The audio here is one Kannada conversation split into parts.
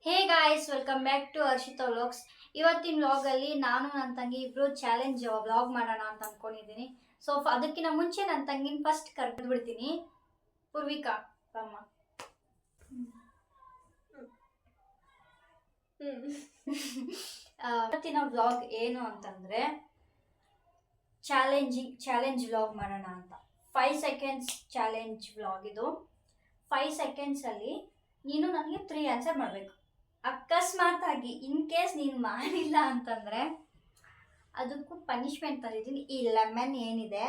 Hey guys, welcome back to Harshita vlogs. ಇವತ್ತಿನ ವ್ಲಾಗಲ್ಲಿ ನಾನು ನನ್ನ ತಂಗಿ ಇಬ್ರು ಚಾಲೆಂಜ್ ವ್ಲಾಗ್ ಮಾಡೋಣ ಅಂತ ಅನ್ಕೊಂಡಿದ್ದೀನಿ. ಸೊ ಅದಕ್ಕಿಂತ ಮುಂಚೆ ನನ್ನ ತಂಗಿನ ಫಸ್ಟ್ ಕರೆದು ಬಿಡ್ತೀನಿ. ಪೂರ್ವಿಕಾ ಅಮ್ಮ. ಇವತ್ತಿನ ವ್ಲಾಗ್ ಏನು ಅಂತಂದರೆ ಚಾಲೆಂಜ್ ವ್ಲಾಗ್ ಮಾಡೋಣ ಅಂತ. 5 ಸೆಕೆಂಡ್ಸ್ ಚಾಲೆಂಜ್ ವ್ಲಾಗ್ ಇದು. 5 ಸೆಕೆಂಡ್ಸಲ್ಲಿ ನೀನು ನನಗೆ 3 ಆನ್ಸರ್ ಮಾಡಬೇಕು. ಅಕಸ್ಮಾತ್ ಆಗಿ ಇನ್ ಕೇಸ್ ನೀನು ಮಾಡಿಲ್ಲ ಅಂತಂದರೆ ಅದಕ್ಕೂ ಪನಿಷ್ಮೆಂಟ್ ತಂದಿದ್ದೀನಿ. ಈ ಲೆಮನ್ ಏನಿದೆ,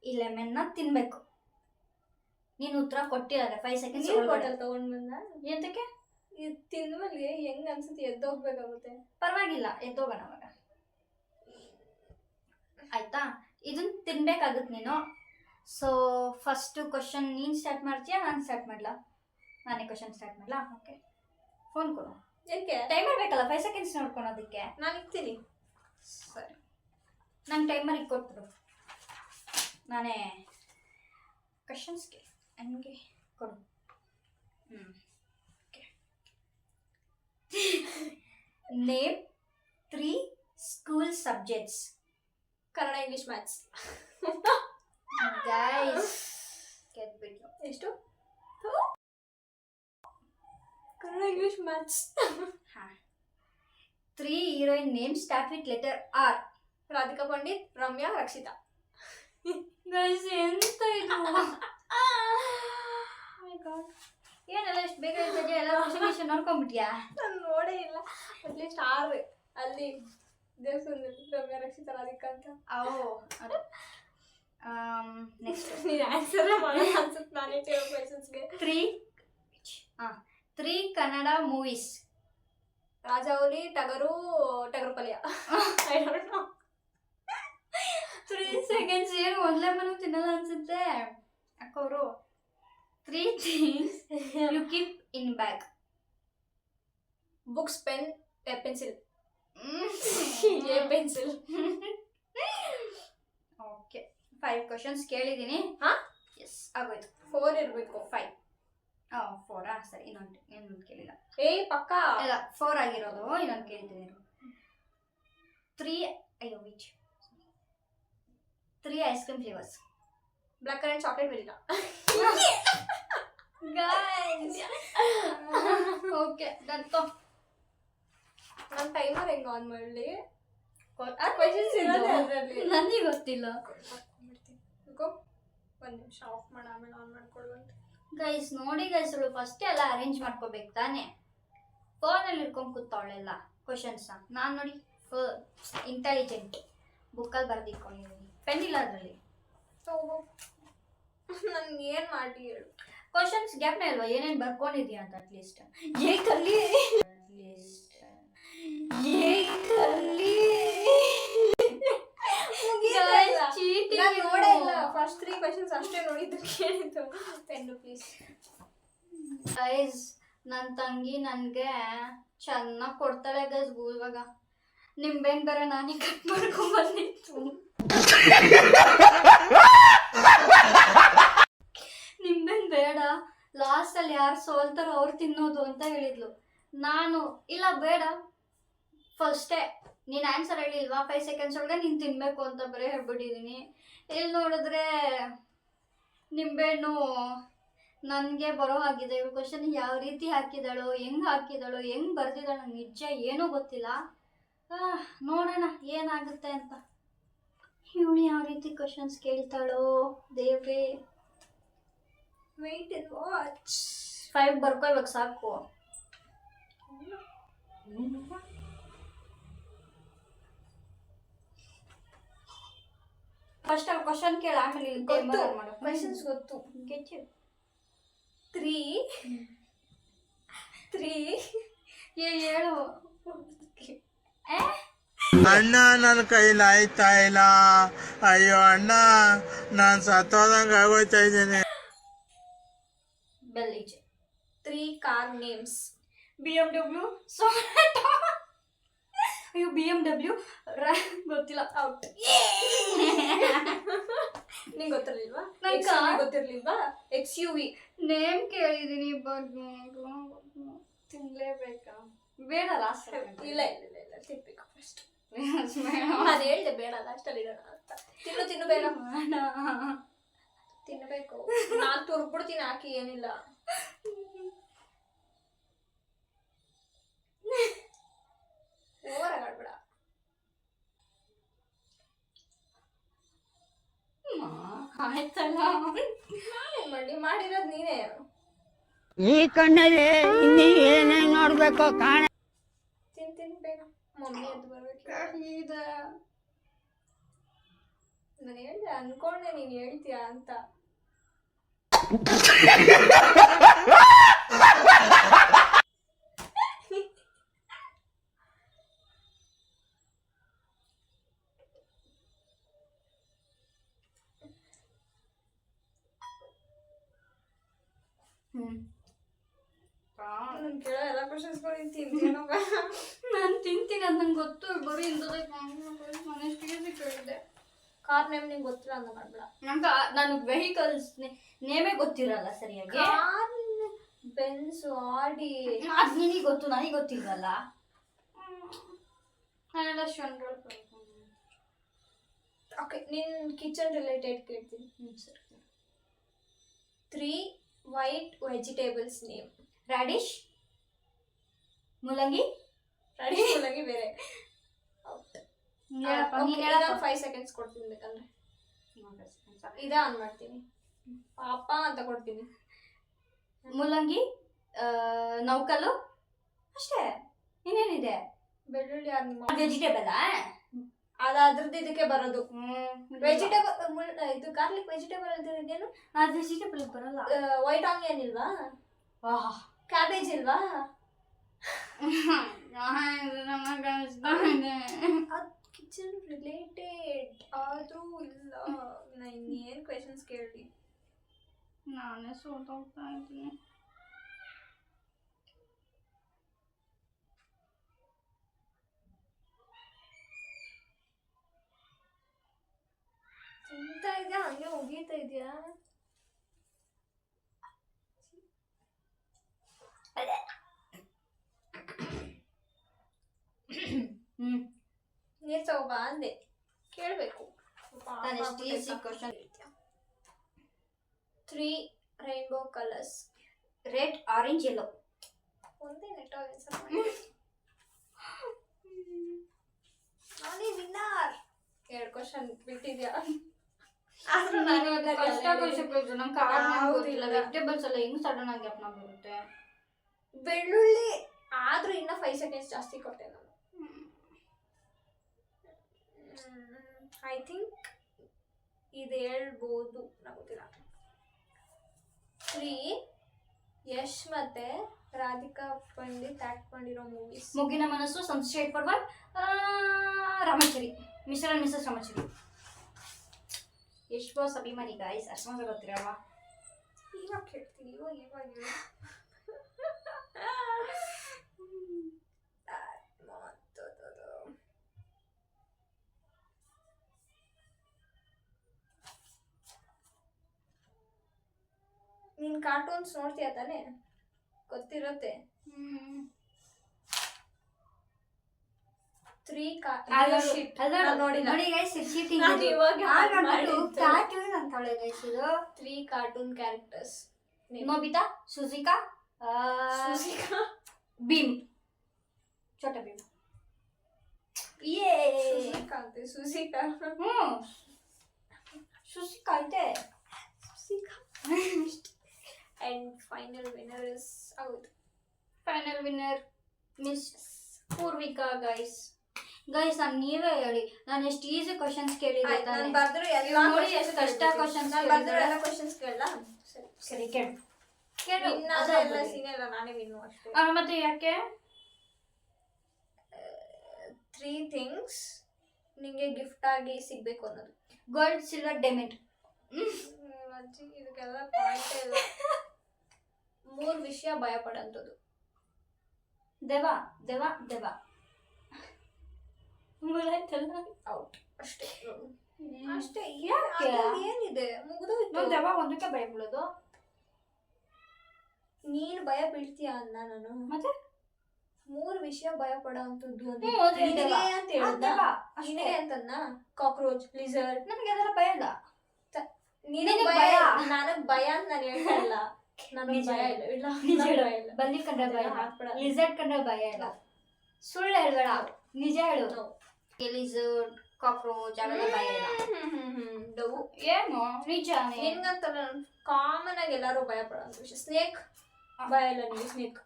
ಈ ಲೆಮನ್ನ ತಿನ್ನಬೇಕು. ನೀನು ಉತ್ತರ ಕೊಟ್ಟಿಲ್ಲ 5 ಸೆಕೆಂಡ್ಸ್ ಬಾಟಲ್ ತಗೊಂಡು ಬಂದ ಎಂತಕ್ಕೆ ಇದು ತಿಂದ್ಮೇಲೆ ಹೆಂಗ್ ಅನ್ಸುತ್ತೆ? ಎದ್ದೋಗ್ಬೇಕಾಗುತ್ತೆ. ಪರವಾಗಿಲ್ಲ, ಎದ್ದೋಗೋಣ ಅವಾಗ. ಆಯ್ತಾ? ಇದನ್ನ ತಿನ್ಬೇಕಾಗುತ್ತೆ ನೀನು. ಸೊ ಫಸ್ಟ್ ಕ್ವಶನ್ ನೀನು ಸ್ಟಾರ್ಟ್ ಮಾಡ್ತೀಯಾ, ನಾನು ಸ್ಟಾರ್ಟ್ ಮಾಡಲಾ? ನಾನೇ ಕ್ವಶನ್ ಸ್ಟಾರ್ಟ್ ಮಾಡಲಾ? ಓಕೆ, ಫೋನ್ ಕೊಡು. ಯಾಕೆ? ಟೈಮರ್ ಬೇಕಲ್ಲ 5 ಸೆಕೆಂಡ್ಸ್ ನೋಡ್ಕೊಳೋದಕ್ಕೆ. ನಾನು ಇರ್ತೀನಿ. ಸರಿ, ನಂಗೆ ಟೈಮರಿಗೆ ಕೊಟ್ಬಿಡು. ನಾನೇ ಕ್ವಶನ್ಸ್ಗೆ ಹಂಗೆ ಕೊಡು. Okay. Name 3 school subjects. Kannada, English, maths. Guys ಗೆದ್ಬಿಟ್ಟು ಎಷ್ಟು? Kannada, English, maths. ಹಾಂ. 3 heroine name start with letter R. Radhika Pandit, Ramya, Rakshita. Guys ಎಂತ ಇದು? ಏನೆಲ್ಲ ಎಷ್ಟು ಬೇಗ ಇರ್ತದೆ, ಎಲ್ಲ ಕ್ವಶನ್ ನೋಡ್ಕೊಂಡ್ಬಿಟ್ಯಾ? ನಾನು ನೋಡೇ ಇಲ್ಲ. ಅಟ್ಲೀಸ್ಟ್ 6 ಅಲ್ಲಿ ದೇವಸ್ಥಾನದಲ್ಲಿ ರಮ್ಯಾ, ರಕ್ಷಿತಾ, ರಾಧಿಕಾ ಅಂತ. ಅದು ನೆಕ್ಸ್ಟ್ ನೀನು ಆನ್ಸರ್ ಮಾಡೋಣ ಅನ್ಸುತ್ತೆ. ನಾನೇ ಕೇಳೋ ಕ್ವೆಶನ್ಸ್ಗೆ 3 ಕನ್ನಡ ಮೂವೀಸ್. ರಾಜಾವಲಿ, ಟಗರು ಪಲ್ಯ. I don't know. 3 ಸೆಕೆಂಡ್ಸ್ ಏನು ಒಂದ್ಲೇ ಮನು ತಿನ್ನಲ್ಲ ಅನ್ಸುತ್ತೆ ಅಕ್ಕವರು. 3 things you keep in bag. Books, pen, pencil. Pencil. Okay, 5 questions ಕೇಳಿದ್ದೀನಿ. ಹಾಂ, ಎಸ್ ಆಗೋಯ್ತು. 4 ಇರಬೇಕು. 5 4 ಸರಿ. ಇನ್ನೊಂದು ಕೇಳಿಲ್ಲ. ಪಕ್ಕ ಇಲ್ಲ, 4 ಆಗಿರೋದು. ಇನ್ನೊಂದು ಕೇಳಿದ್ದೀನಿ. 3 ice cream flavours. Black currant, chocolate, vanilla. Guys okay done. ನನ್ನ ಟೈಮರ್ ಹೆಂಗೆ ಆನ್ ಮಾಡಲಿ? ಕ್ವೆಶನ್ಸ್ ಇರೋದೇ ಅದರಲ್ಲಿ. ನನಗೆ ಗೊತ್ತಿಲ್ಲ. ಒಂದು ನಿಮಿಷ ಆಫ್ ಮಾಡಿ ಆಮೇಲೆ ಆನ್ ಮಾಡ್ಕೊಡುವಂತೆ. ಗೈಸ್ ನೋಡಿ ಗೈಸ್, ಫಸ್ಟೇ ಎಲ್ಲ ಅರೇಂಜ್ ಮಾಡ್ಕೋಬೇಕು ತಾನೇ. ಫೋನಲ್ಲಿ ಇಟ್ಕೊಂಡು ಕೂತಾವಳೆಲ್ಲ ಕ್ವಶನ್ಸ್ನ. ನಾನು ನೋಡಿ ಫುಲ್ ಇಂಟೆಲಿಜೆಂಟ್. ಬುಕ್ಕಲ್ಲಿ ಬರೆದಿಟ್ಕೊಂಡಿದ್ದೀನಿ, ಪೆನ್ ಇಲ್ಲ ಅದರಲ್ಲಿ. ನನ್ಗೆ ಏನು ಮಾಡಿ ಹೇಳು. ಕ್ವಶನ್ಸ್ ಗ್ಯಾಪ್ನೇ ಅಲ್ವಾ, ಏನೇನು ಬರ್ಕೊಂಡಿದ್ಯಾ ಅಂತ ಅಟ್ಲೀಸ್ಟ್. ನೋಡೇ ಇಲ್ಲ. ಫಸ್ಟ್ 3 ಕ್ವೆಶನ್ಸ್ ಅಷ್ಟೇ ನೋಡಿದ್ದು, ಕೇಳಿದ್ದು. Pen please. ಗೈಸ್ ನನ್ನ ತಂಗಿ ನನಗೆ ಚೆನ್ನಾಗಿ ಕೊಡ್ತಾಳೆ ಗೈಸ್. ಇವಾಗ ನಿಂಬೆಹಣ್ಣು ಬೇರೆ ನಾನೇ ಕಟ್ ಮಾಡ್ಕೊಂಡ್ಬಂದಿತ್ತು. ನಿಂಬೆಹಣ್ಣು ಬೇಡ, ಲಾಸ್ಟಲ್ಲಿ ಯಾರು ಸೋಲ್ತಾರೋ ಅವ್ರು ತಿನ್ನೋದು ಅಂತ ಹೇಳಿದ್ಲು. ನಾನು ಇಲ್ಲ ಬೇಡ, ಫಸ್ಟೇ ನೀನು ಆನ್ಸರ್ ಹೇಳಿಲ್ವಾ 5 ಸೆಕೆಂಡ್ಸ್ ಒಳಗೆ ನೀನು ತಿನ್ನಬೇಕು ಅಂತ ಬರೀ ಹೇಳ್ಬಿಟ್ಟಿದ್ದೀನಿ. ಇಲ್ಲಿ ನೋಡಿದ್ರೆ ನಿಂಬೆಹಣ್ಣು ನನಗೆ ಬರೋ ಹಾಗಿದೆ. ಇವ್ರ ಕ್ವಶನ್ ಯಾವ ರೀತಿ ಹಾಕಿದಾಳೋ, ಹೆಂಗೆ ಬರ್ದಿದ್ದಾಳೋ ನಂಗೆ ನಿಜ ಏನೂ ಗೊತ್ತಿಲ್ಲ. ನೋಡೋಣ ಏನಾಗುತ್ತೆ ಅಂತ. ಇವಳು ಯಾವ ರೀತಿ ಕ್ವಶನ್ಸ್ ಕೇಳ್ತಾಳೋ ದೇವ್ರೇ. Weight and watch. 5 ಬರ್ಕೋ ಇವಾಗ ಸಾಕು. ಫಸ್ಟ್ ಅವ್ರು ಕ್ವಶನ್ ಕೇಳ, ಆಮೇಲೆ ಕ್ವೆಶನ್ಸ್ ಗೊತ್ತು. ಗೆಚ್ಚು 3 ಹೇಳು. ಅಣ್ಣ ನನ್ನ ಕೈಲಿ ಆಯ್ತಾ ಇಲ್ಲ. ಅಯ್ಯೋ ಅಣ್ಣ, ನಾನು ಸತ್ತೋದಂಗೆ ಆಗೋಯ್ತಾ ಇದ್ದೀನಿ. ಬೆಲ್ಲೀಚೆ 3 ಕಾರ್ ನೇಮ್ಸ್. BMW, ಅಯ್ಯೋ BMW ಗೊತ್ತಿಲ್ಲ, ಔಟ್. ನಿಂಗೆ ಗೊತ್ತಿರಲಿಲ್ವಾ? ನಂಗೆ ಗೊತ್ತಿರಲಿಲ್ವಾ? XUV ನೇಮ್ ಕೇಳಿದ್ದೀನಿ ಬಟ್ ತಿನ್ಲೇಬೇಕಾ? ಬೇಡ ಲಾಸ್ಟ್ ಇಲ್ಲ ತಿನ್ಬೇಕು ಫಸ್ಟ್. ನಾನು ಹೇಳ್ದೆ ಬೇಡ ಲಾಸ್ಟಲ್ಲಿ ಇಡೋಣ ಅಂತ. ತಿನ್ನು ಬೇಗ ತಿನ್ಬೇಕು. ನಾನು ತುರ್ಬಿಡ್ತೀನಿ ಹಾಕಿ, ಏನಿಲ್ಲ. ಓವರ್ ಆಗಾಡ್ಬೇಡ. ಆಯ್ತಲ್ಲ, ನಾನೇನ್ ಮಾಡಿ, ಮಾಡಿರೋದು ನೀನೇ. ಈ ಕಣ್ಣಲ್ಲಿ ಇನ್ನೀ ಏನೇನ್ ನೋಡ್ಬೇಕು ಕಾಣ. ತಿನ್ ಬೇಗ, ಮಮ್ಮಿ ಎದ್ದು ಬರ್ಬೇಕು. ನಾನು ಹೇಳ್ದೆ, ಅನ್ಕೊಂಡೆ ನೀನ್ ಹೇಳ್ತೀಯ ಅಂತ. ಕೇಳೋ ಎಲ್ಲ ಕ್ವಶನ್ಸ್ಗಳು ತಿಂತೀನೋ. ನಾನು ತಿಂತೀನಿ ಅದು ನಂಗೆ ಗೊತ್ತು. ಬರೀ ಇಂಥದ್ದೇ ಕೇಳಿದ್ದೆ. ಕಾರ್ ನೇಮ್ ನಿಂಗೆ ಗೊತ್ತಿಲ್ಲ ಅಂತ ಮಾಡ್ಬೇಡ. ನನಗೆ ವೆಹಿಕಲ್ಸ್ ನೇಮೇ ಗೊತ್ತಿರಲ್ಲ ಸರಿಯಾಗಿ. ಕಾರ್, ಬೆನ್ಸ್, ಆಡಿ ಅದು ನಿನಗೆ ಗೊತ್ತು, ನನಗೆ ಗೊತ್ತಿಲ್ವಲ್ಲ. ನಾನೆಲ್ಲ ಓಕೆ, ನಿನ್ ಕಿಚನ್ ರಿಲೇಟೆಡ್ ಕೇಳ್ತೀನಿ. ಸರಿ. 3 white vegetables ನೇಮ್. ರಾಡಿಶ್, ಮೂಲಂಗಿ. ರಾಡಿಶ್ ಮೂಲಂಗಿ ಬೇರೆ. 5 seconds ಕೊಡ್ತೀನಿ ಬೇಕಂದ್ರೆ. ಇದೇ ಆನ್ ಮಾಡ್ತೀನಿ. ಪಾಪ ಅಂತ ಕೊಡ್ತೀನಿ. ಮೂಲಂಗಿ, ನೌಕಲು, ಅಷ್ಟೇ. ಇನ್ನೇನಿದೆ? ಬೆಳ್ಳುಳ್ಳಿ ವೆಜಿಟೇಬಲ್. ಅದು ಅದ್ರದ್ದು ಇದಕ್ಕೆ ಬರೋದು. ವೆಜಿಟೇಬಲ್ ಇದು ಗಾರ್ಲಿಕ್ ವೆಜಿಟೇಬಲ್ ಅದೇನು? ಅದು ವೆಜಿಟೇಬಲ್ ಬರಲ್ಲ. ವೈಟ್ ಆನಿಯನ್ ಇಲ್ವಾ? ಕ್ಯಾಬೇಜ್ ಇಲ್ವಾ? ಅದು ಕಿಚನ್ ರಿಲೇಟೆಡ್ ಆದ್ರೂ ಇಲ್ಲ. ನಾನು ಇನ್ನೇನು ಕ್ವೆಶನ್ಸ್ ಕೇಳಿ ನಾನೇ ಸೋತೋಗ್ತಾ ಇದ್ದೀನಿ. ತಿಂತಾ ಇದೆಯಾ ಹಂಗೆ ಉಗೀತಾ ಇದೆಯಾ? ನೀರು ತಗೋಬಾ ಅಂದೆ, ಕೇಳಬೇಕು. 3 rainbow colors. Red, orange, yellow. ಒಂದೇ ನೆಟ್ ಆನ್ಸರ್ ನಾನೇ ವಿನ್ನರ್. 2 ಕ್ವಶನ್ ಬಿಟ್ಟಿದ್ಯಾ? ಆದ್ರೂ ನಾನು ಕಷ್ಟ ಕೊಯ್ಸು. ನಮ್ ಕಾರಣ ವೆಜಿಟೇಬಲ್ಸ್ ಎಲ್ಲ ಹೆಂಗ್ ಸಡನ್ ಆಗಿ ಅಪ್ನ ಬರುತ್ತೆ. ಬೆಳ್ಳುಳ್ಳಿ ಆದ್ರೂ ಇನ್ನ 5 seconds ಜಾಸ್ತಿ ಕೊಟ್ಟೆ ನಾನು. ಐ ಥಿಂಕ್ ಇದು ಹೇಳ್ಬೋದು, ನಂಗೆ ಗೊತ್ತಿಲ್ಲ. 3 ಯಶ್ ಮತ್ತೆ ರಾಧಿಕಾ ಪಂಡಿತ್ ಆಕ್ಟ್ ಮಾಡಿರೋ movies. Moggina Manasu, straight forward, Ramachari, mister and missus Ramachari. Yash boss ಅಭಿಮಾನಿ ಗಾಯ್ಸ್, ಅಷ್ಟು ಮಾತ್ರ ಗೊತ್ತಿರಲ್ವ? ಇವಾಗ ಕೇಳ್ತೀನಿ, ಇವಾಗ ನೀನ್ ಕಾರ್ಟೂನ್ಸ್ ನೋಡ್ತೀಯ ತಾನೆ? ಗೊತ್ತಿರುತ್ತೆ. 3 cartoon characters. Nobita, Shizuka, Bheem, Chhota Bheem. Shizuka ಐತೆ. and final winner is out. Final winner miss Purvika. Guys ನಾನು ನೀವೇ ಹೇಳಿ, ನಾನು ಎಷ್ಟು ಈಸಿ ಕ್ವಶನ್ಸ್ ಕೇಳಿದೆ. ನಾನು ಬರ್ದ್ರು ಎಲ್ಲ ನೋಡಿ ಎಷ್ಟು ಕಷ್ಟ ಕ್ವಶನ್ಸ್. ನಾನು ಬರ್ದ್ರು ಎಲ್ಲ ಕ್ವಶನ್ಸ್ ಕೇಳಲ್ಲ. ಸರಿ ಕೇಳು. ಎಲ್ಲ ಸೀನಿಯರ್ ನಾನೇ ವಿನ್ನು ಅಷ್ಟೇ. ಮತ್ತೆ ಯಾಕೆ? 3 things ನಿಂಗೆ ಗಿಫ್ಟ್ ಆಗಿ ಸಿಗ್ಬೇಕು ಅನ್ನೋದು. Gold, silver, diamond. ಇದಕ್ಕೆಲ್ಲ ಪಾಯಿಂಟ್ ಇಲ್ಲ. 3 ವಿಷಯ ಭಯ ಪಡಂತದ್ದು. ದೇವ ದೇವ ದೇವ ಔಟ್ ಅಷ್ಟೇ. ಅಷ್ಟೇ. ಏನಿದೆ ಮುಗಿದೋಯ್ತು. ದೇವ ಒಂದಕ್ಕೆ ಭಯ ಬೀಳೋದು. ನೀನು ಭಯ ಬೀಳ್ತೀಯ ಅನ್ನ ನಾನು ಮತ್ತೆ 3 ವಿಷಯ ಭಯ ಪಡೋ ಅಂತದ್ದು ಹ್ಮ್, ಅದೇ ನಿನಗೆ ಅದೇವಾ? ಅಂತ ಹೇಳ್ದ ಅದೇವಾ? ಅಷ್ಟೇ. ನಿನಗೆ ಅಂತನ್ನ ಕಾಕ್ರೋಚ್ ಲಿಸರ್ಡ್ ನನಗೆ ಅದೆಲ್ಲ ಭಯ ಇಲ್ಲ. ನಿನಗೆ ನಿನಗ್ ಭಯ ಭಯ. ನನಗ್ ಭಯ ಅಂತ ನಾನು ಹೇಳ್ತಾ ಇಲ್ಲ ನನಗ್ ನಿಜ ಭಯ ಹೇಳು. ಇಲ್ಲ ನಿಜ ನನಗ್ ಹೇಳು. ಭಯ ಇಲ್ಲ ಬಲ್ಲಿ ಕಂಡ್ರೆ ಭಯ ಇಲ್ಲ. ಹಾಕ್ಬೇಡ. ಲಿಸರ್ಡ್ ಕಂಡ್ರೆ ಭಯ ಇಲ್ಲ. ಸುಳ್ಳು ಹೇಳ್ಬೇಡ, ನಿಜ ಹೇಳು. No. ಲಿಸರ್ಡ್ ಕಾಕ್ರೋಚ್ ಅವೆಲ್ಲ ಭಯ ಇಲ್ಲ. ಡವು ಏನು ನಿಜಾನೇ. ನಿನ್ಗಂತಲ್ಲ ಕಾಮನ್ ಆಗಿ ಎಲ್ಲಾರು ಭಯ ಪಡೋ ವಿಷಯ ಸ್ನೇಕ್ ಭಯ ಇಲ್ಲ ನಿಮಗೆ ಸ್ನೇಕ್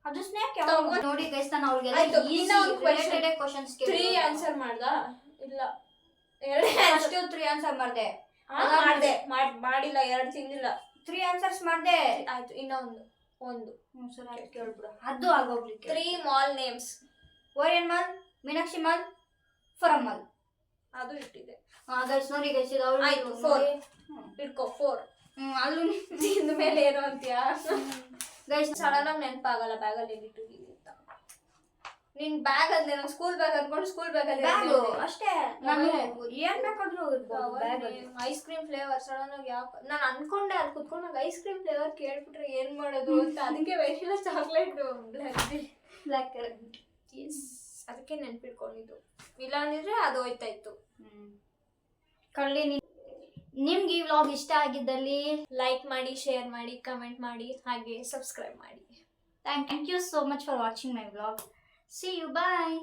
ಅದು ಸ್ನೇಕ್ ತಗೋ. ನೋಡಿ ಗೈಸ್, ನಾನು ಅವ್ರಿಗೆಲ್ಲ ಆಯ್ತು, easy ಇನ್ನ ಒಂದ್ question. related questions 3 ಆನ್ಸರ್ ಮಾಡ್ದಾ ಇಲ್ಲ 2 ಫಸ್ಟ್ 3 ಆನ್ಸರ್ ಮಾಡ್ದೆ. ಮಾಡ್ದೆ ಮಾಡಿಲ್ಲ 2 ತಿಂದಿಲ್ಲ 3 ಆನ್ಸರ್ಸ್ ಮಾಡ್ದೆ. ಆಯ್ತು ಇನ್ನ ಒಂದು ಸರಿ ಆಯ್ತು, ಕೇಳ್ಬಿಡು. ಅದು ಆಗೋಗ್ಲಿಕ್ಕೆ 3 mall names Orion mall, Meenakshi mall, Forum mall. ಅದು ಇಟ್ಟಿದೆ ಗೈಸ್ ನೋಡಿ ಗೈಸ್, ಇದು ಅವ್ರು ಆಯ್ತು 4 ಇಟ್ಕೋ 4 ಅಲ್ಲೂ ತಿಂದ ಮೇಲೆ ಏನು ಅಂತೀಯಾ ಗೈಸ್ ಸಡನ್ ಆಗಿ ನೆನಪಾಗಲ್ಲ ಬ್ಯಾಗಲ್ಲಿ ಎಲ್ಲಿಟ್ಟಿದ್ದೀವಿ ಅಂತ ನಿನ್ ಬ್ಯಾಗ್ ಅಂದ್ರೆ ನಂಗೆ ಸ್ಕೂಲ್ ಬ್ಯಾಗ್ ಅನ್ಕೊಂಡು ಸ್ಕೂಲ್ ಬ್ಯಾಗಲ್ಲಿ ಬ್ಯಾಗು ಅಷ್ಟೇ. ನಾನು ಏನ್ ಬೇಕಾದ್ರೂ ಇರ್ಬೋದು ಬ್ಯಾಗ್ ಅಲ್ಲಿ. ಐಸ್ ಕ್ರೀಮ್ ಫ್ಲೇವರ್ ಸಡನ್ ಆಗಿ ಯಾಕೆ ನಾನು ಅನ್ಕೊಂಡೆ ಅಲ್ಲಿ ಕುತ್ಕೊಂಡು ನಂಗೆ ಐಸ್ ಕ್ರೀಮ್ ಫ್ಲೇವರ್ ಕೇಳ್ಬಿಟ್ರೆ ಏನ್ ಮಾಡೋದು ಅಂತ ಅದಕ್ಕೆ ವೆನಿಲಾ ಚಾಕ್ಲೇಟ್ ಬ್ಲ್ಯಾಕ್ ಕರೆಂಟ್. ಅದಕ್ಕೆ ನೆನ್ಪಿಟ್ಕೊಂಡಿದ್ದು ಇಲ್ಲ ಅಂದಿದ್ರೆ ಅದು ಹೋಯ್ತಾ ಇತ್ತು ಕಳ್ಳಿ. ನಿಮ್ಗೆ ಈ ವ್ಲಾಗ್ ಇಷ್ಟ ಆಗಿದ್ದಲ್ಲಿ ಲೈಕ್ ಮಾಡಿ ಶೇರ್ ಮಾಡಿ ಕಮೆಂಟ್ ಮಾಡಿ ಹಾಗೆ ಸಬ್ಸ್ಕ್ರೈಬ್ ಮಾಡಿ thank you so much for watching my vlog. See you, bye.